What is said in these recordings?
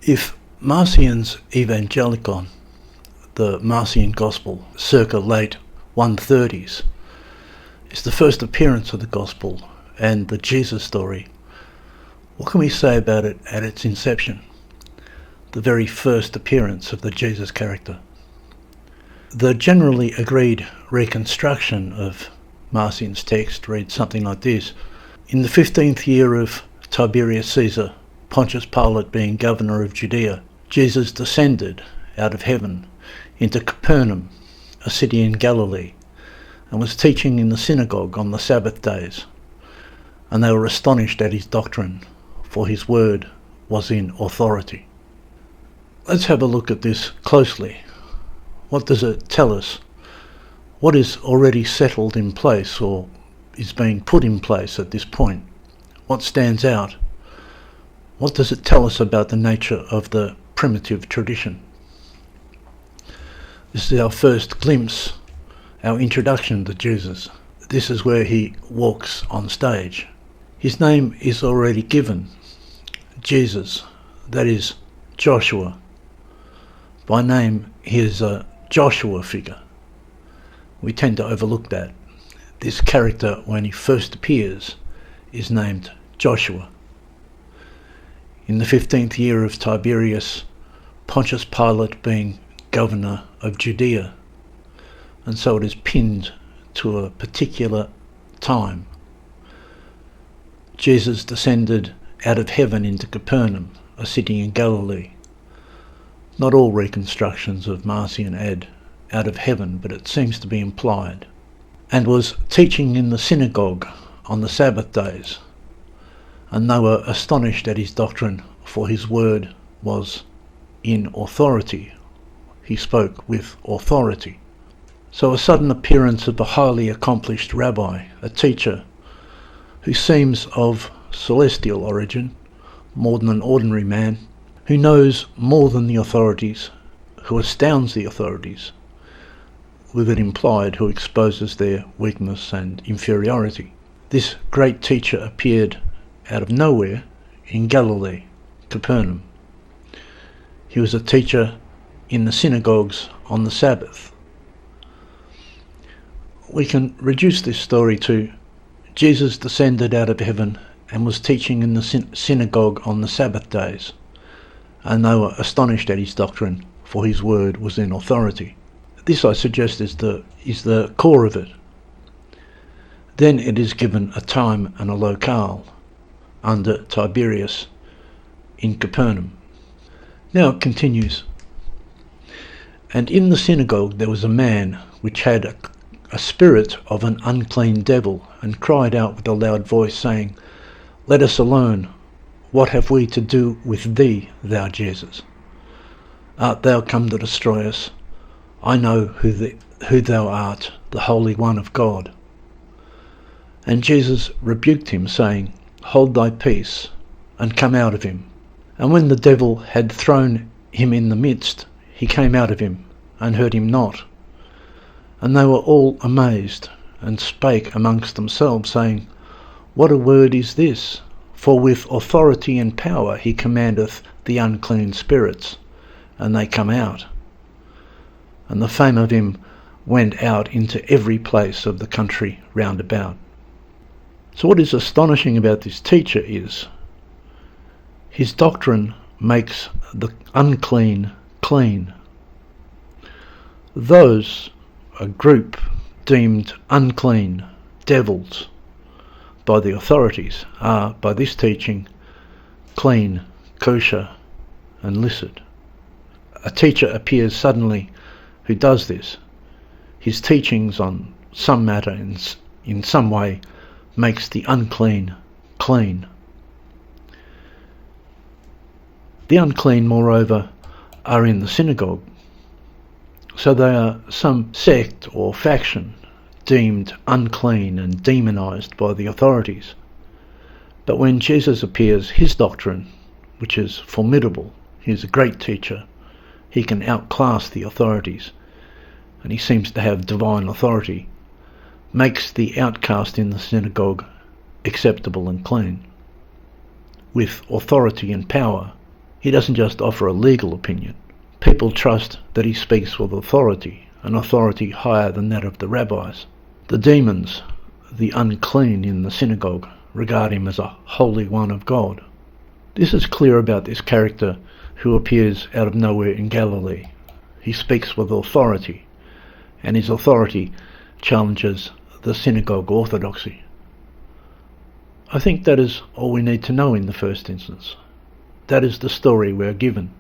If Marcion's Evangelicon, the Marcion Gospel, circa late 130s, is the first appearance of the Gospel and the Jesus story, what can we say about it at its inception, the very first appearance of the Jesus character? The generally agreed reconstruction of Marcion's text reads something like this. In the 15th year of Tiberius Caesar, Pontius Pilate being governor of Judea, Jesus descended out of heaven into Capernaum, a city in Galilee, and was teaching in the synagogue on the Sabbath days. And they were astonished at his doctrine, for his word was in authority. Let's have a look at this closely. What does it tell us? What is already settled in place or is being put in place at this point? What stands out? What does it tell us about the nature of the primitive tradition? This is our first glimpse, our introduction to Jesus. This is where he walks on stage. His name is already given, Jesus, that is Joshua. By name, he is a Joshua figure. We tend to overlook that. This character, when he first appears, is named Joshua. In the 15th year of Tiberius, Pontius Pilate being governor of Judea, and so it is pinned to a particular time. Jesus descended out of heaven into Capernaum, a city in Galilee. Not all reconstructions of Marcion add out of heaven, but it seems to be implied, and was teaching in the synagogue on the Sabbath days, and they were astonished at his doctrine, for his word was in authority. He spoke with authority. So a sudden appearance of a highly accomplished rabbi, a teacher, who seems of celestial origin, more than an ordinary man, who knows more than the authorities, who astounds the authorities, with it implied who exposes their weakness and inferiority. This great teacher appeared out of nowhere in Galilee, Capernaum. He was a teacher in the synagogues on the Sabbath. We can reduce this story to Jesus descended out of heaven and was teaching in the synagogue on the Sabbath days, and they were astonished at his doctrine, for his word was in authority. This, I suggest, is the core of it. Then it is given a time and a locale, under Tiberius in Capernaum. Now it continues. And in the synagogue there was a man which had a spirit of an unclean devil, and cried out with a loud voice, saying, Let us alone. What have we to do with thee, thou Jesus? Art thou come to destroy us? I know who thou art, the Holy One of God. And Jesus rebuked him, saying, Hold thy peace, and come out of him. And when the devil had thrown him in the midst, he came out of him, and hurt him not. And they were all amazed, and spake amongst themselves, saying, What a word is this? For with authority and power he commandeth the unclean spirits, and they come out. And the fame of him went out into every place of the country round about. So what is astonishing about this teacher is his doctrine makes the unclean clean. Those, a group deemed unclean, devils, by the authorities, are, by this teaching, clean, kosher, and licit. A teacher appears suddenly who does this. His teachings on some matter in some way makes the unclean clean. The unclean, moreover, are in the synagogue, so they are some sect or faction deemed unclean and demonized by the authorities. But when Jesus appears, his doctrine, which is formidable, he is a great teacher, he can outclass the authorities, and he seems to have divine authority, makes the outcast in the synagogue acceptable and clean. With authority and power, He doesn't just offer a legal opinion. People trust that he speaks with authority, an authority higher than that of the rabbis. The demons, the unclean in the synagogue, regard him as a holy one of God. This is clear about this character who appears out of nowhere in Galilee. He speaks with authority, and his authority challenges the synagogue orthodoxy. I think that is all we need to know in the first instance. That is the story we are given.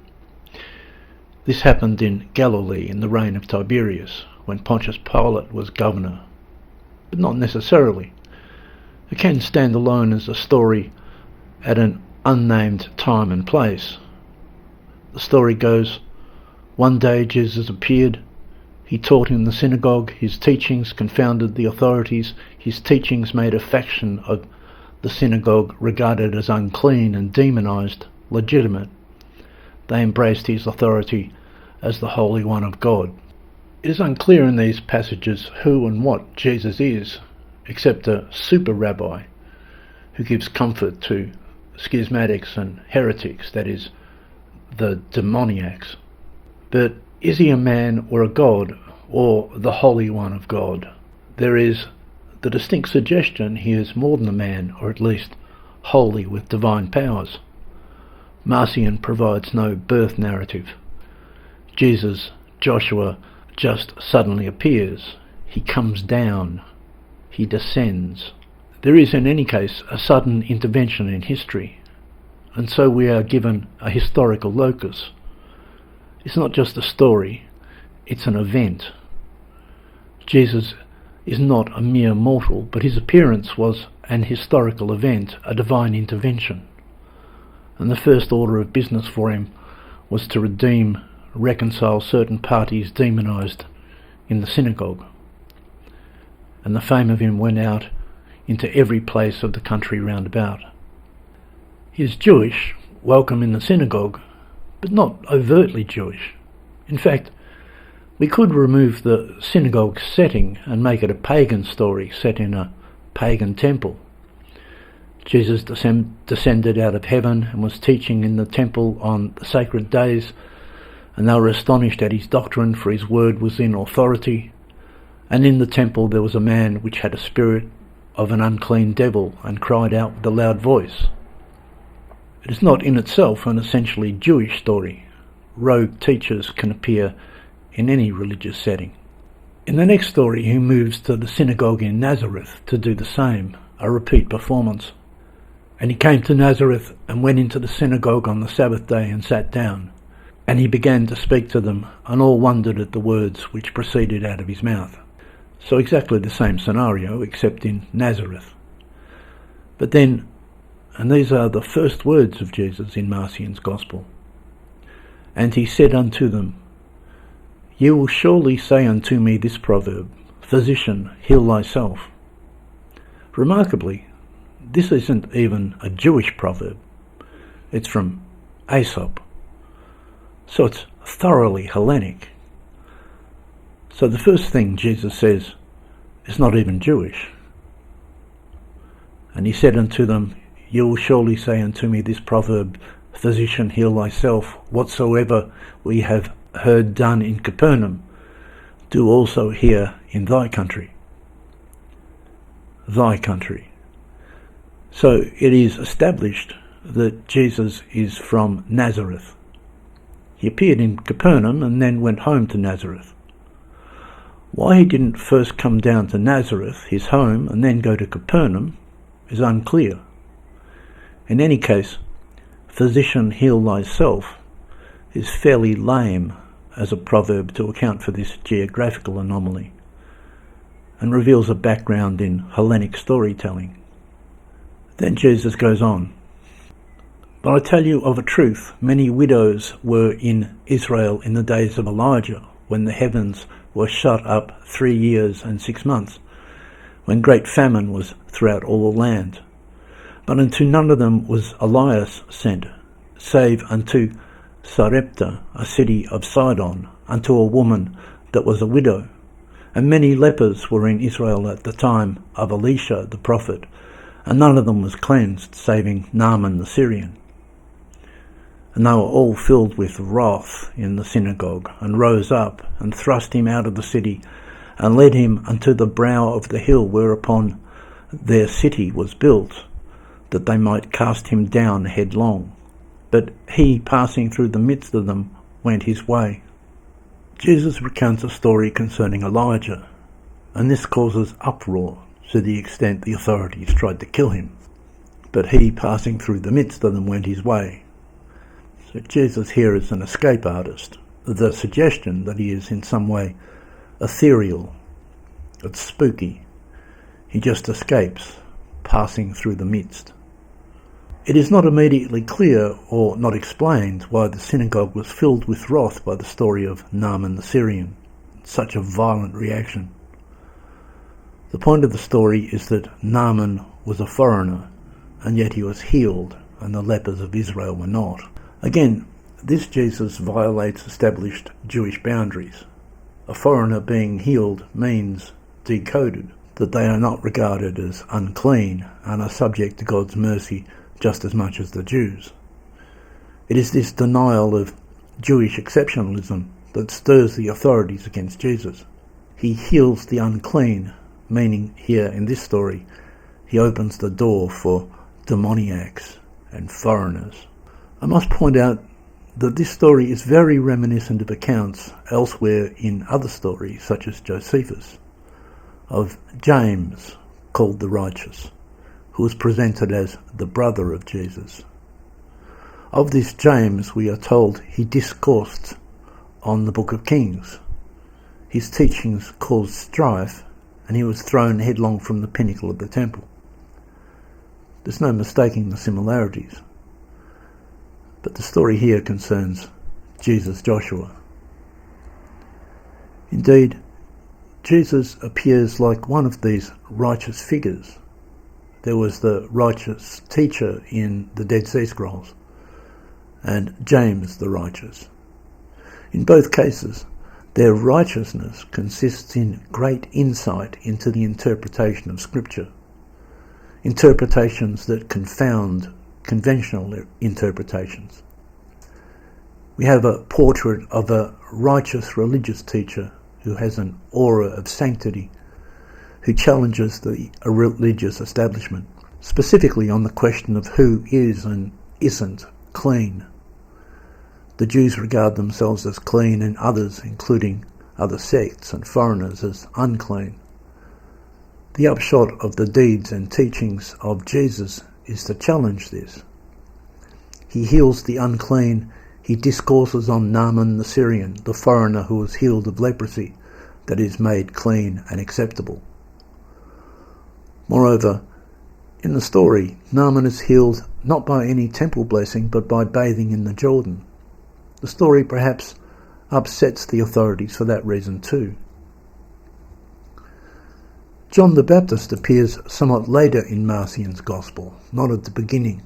This happened in Galilee in the reign of Tiberius, when Pontius Pilate was governor. But not necessarily. It can stand alone as a story at an unnamed time and place. The story goes, one day Jesus appeared. He taught in the synagogue. His teachings confounded the authorities. His teachings made a faction of the synagogue regarded as unclean and demonized legitimate. They embraced his authority as the Holy One of God. It is unclear in these passages who and what Jesus is, except a super rabbi who gives comfort to schismatics and heretics, that is, the demoniacs. But is he a man or a god, or the Holy One of God? There is the distinct suggestion he is more than a man, or at least holy with divine powers. Marcion provides no birth narrative. Jesus, Joshua, just suddenly appears. He comes down. He descends. There is in any case a sudden intervention in history, and so we are given a historical locus. It's not just a story, it's an event. Jesus is not a mere mortal, but his appearance was an historical event, a divine intervention. And the first order of business for him was to redeem, reconcile certain parties demonized in the synagogue. And the fame of him went out into every place of the country round about. He is Jewish, welcome in the synagogue, but not overtly Jewish. In fact, we could remove the synagogue setting and make it a pagan story set in a pagan temple. Jesus descended out of heaven and was teaching in the temple on the sacred days, and they were astonished at his doctrine, for his word was in authority. And in the temple there was a man which had a spirit of an unclean devil, and cried out with a loud voice. It is not in itself an essentially Jewish story. Rogue teachers can appear in any religious setting. In the next story he moves to the synagogue in Nazareth to do the same, a repeat performance. And he came to Nazareth and went into the synagogue on the Sabbath day and sat down. And he began to speak to them, and all wondered at the words which proceeded out of his mouth. So exactly the same scenario, except in Nazareth. But then, and these are the first words of Jesus in Marcion's Gospel, and he said unto them, Ye will surely say unto me this proverb, Physician, heal thyself. Remarkably, this isn't even a Jewish proverb. It's from Aesop. So it's thoroughly Hellenic. So the first thing Jesus says is not even Jewish. And he said unto them, You will surely say unto me this proverb, Physician, heal thyself. Whatsoever we have heard done in Capernaum, do also here in thy country. Thy country. So it is established that Jesus is from Nazareth. He appeared in Capernaum and then went home to Nazareth. Why he didn't first come down to Nazareth, his home, and then go to Capernaum is unclear. In any case, physician, heal thyself is fairly lame as a proverb to account for this geographical anomaly, and reveals a background in Hellenic storytelling. Then Jesus goes on, But I tell you of a truth, many widows were in Israel in the days of Elijah, when the heavens were shut up 3 years and 6 months, when great famine was throughout all the land. But unto none of them was Elias sent, save unto Sarepta, a city of Sidon, unto a woman that was a widow. And many lepers were in Israel at the time of Elisha the prophet, and none of them was cleansed, saving Naaman the Syrian. And they were all filled with wrath in the synagogue, and rose up, and thrust him out of the city, and led him unto the brow of the hill whereupon their city was built, that they might cast him down headlong. But he, passing through the midst of them, went his way. Jesus recounts a story concerning Elijah, and this causes uproar to the extent the authorities tried to kill him. But he, passing through the midst of them, went his way. So Jesus here is an escape artist. The suggestion that he is in some way ethereal, it's spooky. He just escapes, passing through the midst. It is not immediately clear or not explained why the synagogue was filled with wrath by the story of Naaman the Syrian. Such a violent reaction. The point of the story is that Naaman was a foreigner, and yet he was healed, and the lepers of Israel were not. Again, this Jesus violates established Jewish boundaries. A foreigner being healed means, decoded, that they are not regarded as unclean and are subject to God's mercy just as much as the Jews. It is this denial of Jewish exceptionalism that stirs the authorities against Jesus. He heals the unclean, meaning here in this story, he opens the door for demoniacs and foreigners. I must point out that this story is very reminiscent of accounts elsewhere in other stories, such as Josephus, of James, called the righteous, who was presented as the brother of Jesus. Of this James, we are told he discoursed on the Book of Kings. His teachings caused strife, and he was thrown headlong from the pinnacle of the temple. There's no mistaking the similarities. But the story here concerns Jesus Joshua. Indeed, Jesus appears like one of these righteous figures. There was the righteous teacher in the Dead Sea Scrolls, and James the righteous. In both cases, their righteousness consists in great insight into the interpretation of Scripture, interpretations that confound conventional interpretations. We have a portrait of a righteous religious teacher who has an aura of sanctity, who challenges the religious establishment, specifically on the question of who is and isn't clean. The Jews regard themselves as clean, and others, including other sects and foreigners, as unclean. The upshot of the deeds and teachings of Jesus is to challenge this. He heals the unclean. He discourses on Naaman the Syrian, the foreigner who was healed of leprosy, that is made clean and acceptable. Moreover, in the story, Naaman is healed not by any temple blessing, but by bathing in the Jordan. The story perhaps upsets the authorities for that reason too. John the Baptist appears somewhat later in Marcion's Gospel, not at the beginning.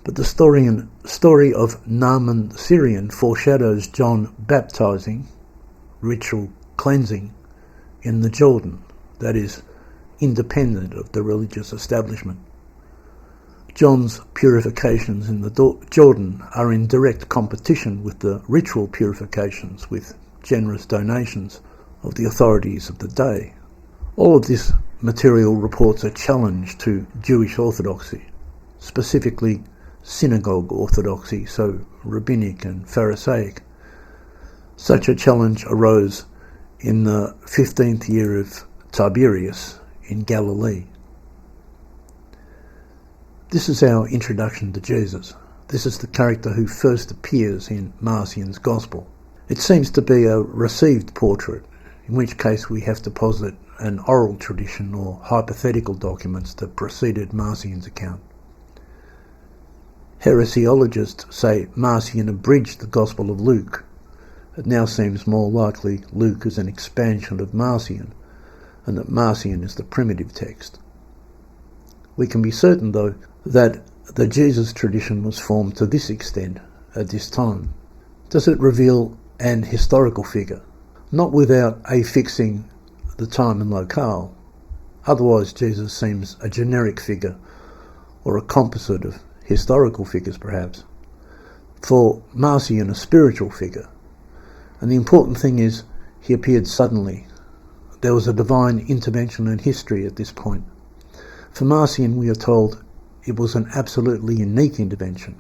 But the story of Naaman the Syrian foreshadows John baptizing, ritual cleansing, in the Jordan, that is, independent of the religious establishment. John's purifications in the Jordan are in direct competition with the ritual purifications with generous donations of the authorities of the day. All of this material reports a challenge to Jewish orthodoxy, specifically synagogue orthodoxy, so rabbinic and Pharisaic. Such a challenge arose in the 15th year of Tiberius in Galilee. This is our introduction to Jesus. This is the character who first appears in Marcion's Gospel. It seems to be a received portrait, in which case we have to posit an oral tradition or hypothetical documents that preceded Marcion's account. Heresiologists say Marcion abridged the Gospel of Luke. It now seems more likely Luke is an expansion of Marcion, and that Marcion is the primitive text. We can be certain, though, that the Jesus tradition was formed to this extent at this time. Does it reveal an historical figure? Not without affixing the time and locale. Otherwise, Jesus seems a generic figure, or a composite of historical figures perhaps. For Marcion, a spiritual figure. And the important thing is, he appeared suddenly. There was a divine intervention in history at this point. For Marcion, we are told it was an absolutely unique intervention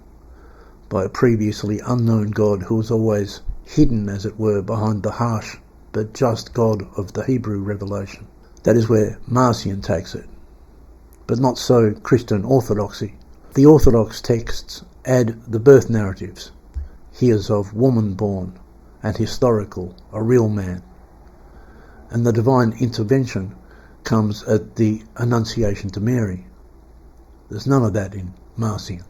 by a previously unknown God who was always hidden, as it were, behind the harsh but just God of the Hebrew revelation. That is where Marcion takes it. But not so Christian orthodoxy. The orthodox texts add the birth narratives. He is of woman born and historical, a real man. And the divine intervention comes at the Annunciation to Mary. There's none of that in Marcion.